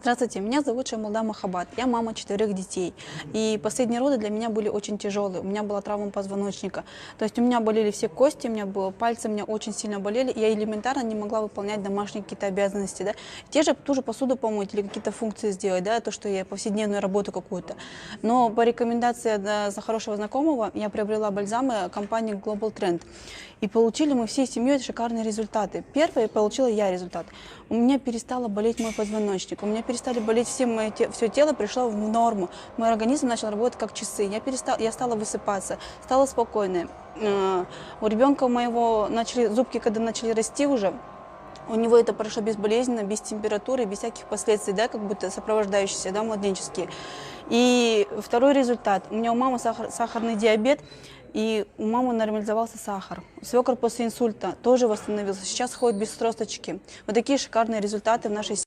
Здравствуйте, меня зовут Шамилда Махаббат, я мама 4 детей. И последние роды для меня были очень тяжелые, у меня была травма позвоночника. То есть у меня болели все кости, пальцы у меня очень сильно болели, и я элементарно не могла выполнять домашние какие-то обязанности. Да? Ту же посуду помыть или какие-то функции сделать, да, то, что я повседневную работу какую-то. Но по рекомендации за хорошего знакомого я приобрела бальзамы компании Global Trend. И получили мы всей семьей шикарные результаты. Первый получила я результат. У меня перестало болеть мой позвоночник, у меня перестали болеть все тело пришло в норму. Мой организм начал работать как часы. Я стала высыпаться, стала спокойной. У ребенка моего зубки, когда начали расти уже, у него это прошло безболезненно, без температуры, без всяких последствий, да, как будто сопровождающиеся, да, младенческие. И второй результат. У меня у мамы сахарный диабет, и у мамы нормализовался сахар. Свекор после инсульта тоже восстановился. Сейчас ходит без тросточки. Вот такие шикарные результаты в нашей семье.